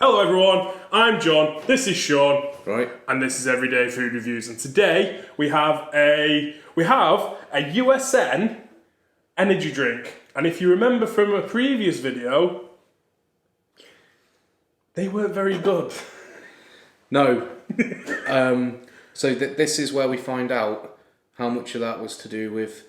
Hello everyone, I'm John, this is Sean, Right. and this is Everyday Food Reviews, and today we have a USN energy drink, and if you remember from a previous video, they weren't very good. No. So this is where we find out how much of that was to do with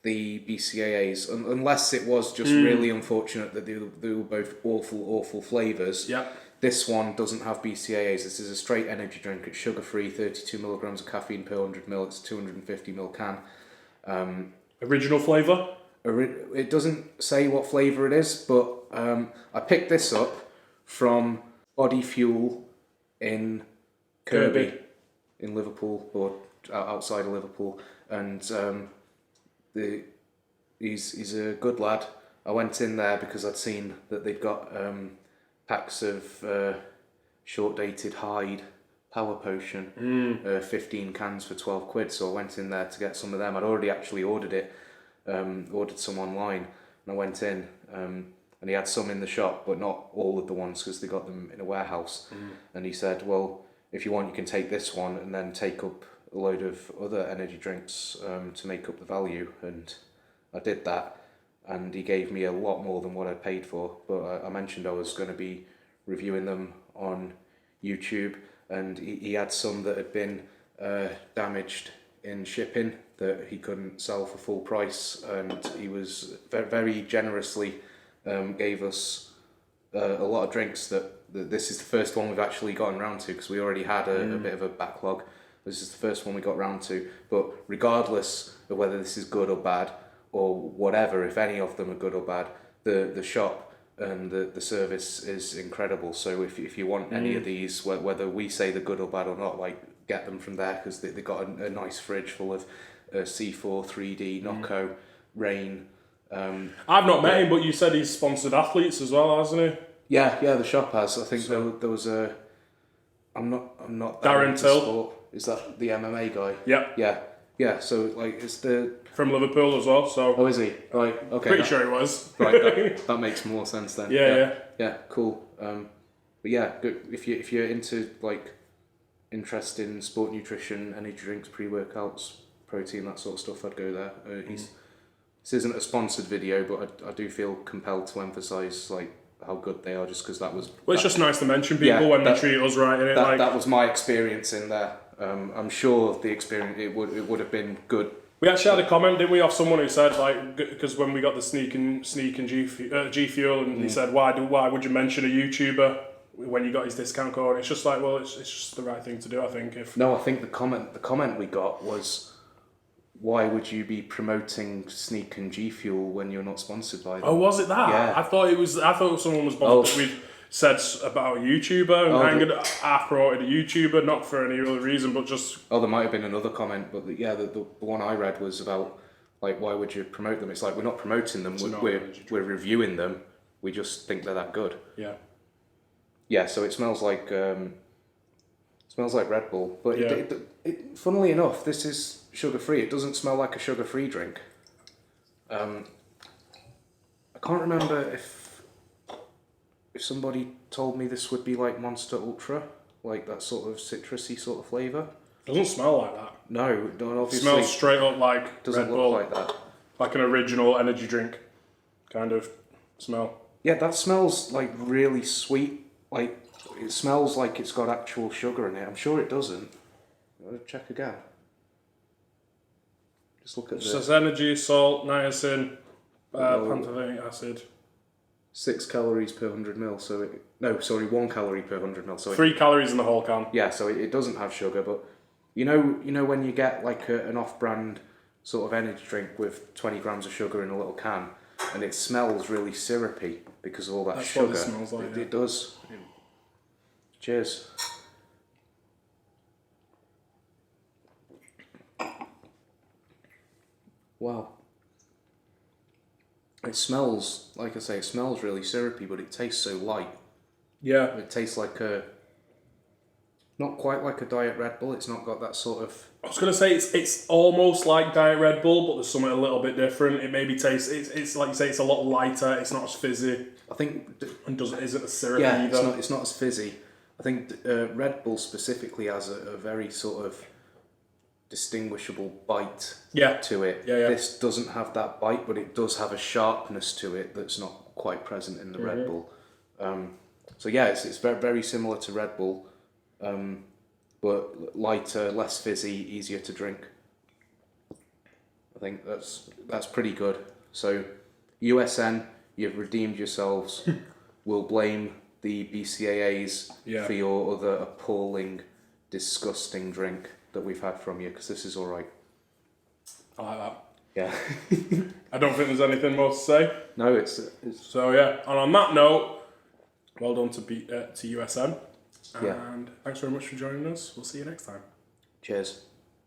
the BCAAs, unless it was just really unfortunate that they were both awful flavours. Yeah. This one doesn't have BCAAs. This is a straight energy drink. It's sugar-free, 32 milligrams of caffeine per 100 ml. It's a 250 ml can. Original flavour? It doesn't say what flavour it is, but I picked this up from Bodyfuel in Kirkby in Liverpool, or outside of Liverpool, and he's a good lad. I went in there because I'd seen that they've got packs of short-dated Hyde Power Potion, 15 cans for 12 quid. So I went in there to get some of them. I'd already actually ordered some online, and I went in and he had some in the shop, but not all of the ones because they got them in a warehouse. And he said, well, if you want, you can take this one and then take up a load of other energy drinks to make up the value, and I did that, and he gave me a lot more than what I paid for. But I mentioned I was going to be reviewing them on YouTube, and he had some that had been damaged in shipping that he couldn't sell for full price, and he was very generously gave us a lot of drinks that this is the first one we've actually gotten around to, because we already had a bit of a backlog. This is the first one we got round to. But regardless of whether this is good or bad, or whatever, if any of them are good or bad, the shop and the service is incredible. So if you want any of these, whether we say they're good or bad or not, like, get them from there, because they got a nice fridge full of C4, 3D, Nocco, Rain. I've not met him, but you said he's sponsored athletes as well, hasn't he? Yeah, the shop has. I think there was a. I'm not. Darren Till. Sport. Is that the MMA guy? Yep. Yeah. So like, it's the. From Liverpool as well, so. Oh, is he? Right. Okay. Pretty sure he was. Right. That makes more sense then. Yeah. Cool. But yeah, good. If you're into like interest in sport nutrition, energy drinks, pre-workouts, protein, that sort of stuff, I'd go there. This isn't a sponsored video, but I do feel compelled to emphasise like how good they are, just because that was. Well, it's just nice to mention people when they treat us right, innit? That was my experience in there. I'm sure the experience it would have been good. We actually had a comment, didn't we, off someone who said, like, because when we got the sneak and G Fuel, and he said, why would you mention a YouTuber when you got his discount code? And it's just like, well, it's just the right thing to do, I think. No, I think the comment we got was, why would you be promoting Sneak and G Fuel when you're not sponsored by them? Oh, was it that? Yeah. I thought someone was bothered that we'd said about a YouTuber, and I promoted a YouTuber, not for any other reason, but just. Oh, there might have been another comment, but the one I read was about, like, why would you promote them? It's like, we're not promoting them, we're reviewing them. We just think they're that good. Yeah. Yeah. So it smells like Red Bull, but it funnily enough, this is sugar-free. It doesn't smell like a sugar-free drink. I can't remember if somebody told me this would be like Monster Ultra, like that sort of citrusy sort of flavour. Doesn't smell like that. No, obviously. It smells straight up like doesn't Red look Bull, like that. like an original energy drink kind of smell. Yeah, that smells like really sweet. Like, it smells like it's got actual sugar in it. I'm sure it doesn't. I'll check again. Just look at It says energy, salt, niacin, pantothenic acid. 6 calories per 100 ml. So 1 calorie per 100 ml. So 3 calories in the whole can. Yeah, so it doesn't have sugar, but you know when you get like an off-brand sort of energy drink with 20 grams of sugar in a little can, and it smells really syrupy because of all that sugar. That's what it smells like. It does. Cheers. Wow. It smells, like I say, it smells really syrupy, but it tastes so light. Yeah. It tastes like Not quite like a Diet Red Bull. It's not got that sort of... I was gonna say it's almost like Diet Red Bull, but there's something a little bit different. It maybe tastes. It's like you say. It's a lot lighter. It's not as fizzy. I think... And isn't as syrupy Yeah, either. it's not as fizzy. I think Red Bull specifically has a very sort of distinguishable bite to it. Yeah. This doesn't have that bite, but it does have a sharpness to it that's not quite present in the Red Bull. So yeah, it's very, very similar to Red Bull, but lighter, less fizzy, easier to drink. I think that's pretty good. So USN, you've redeemed yourselves. We'll blame the BCAAs for your other appalling, disgusting drink that we've had from you, because this is all right. I like that. Yeah. I don't think there's anything more to say. No, it's So yeah, and on that note, well done to USN. And thanks very much for joining us. We'll see you next time. Cheers.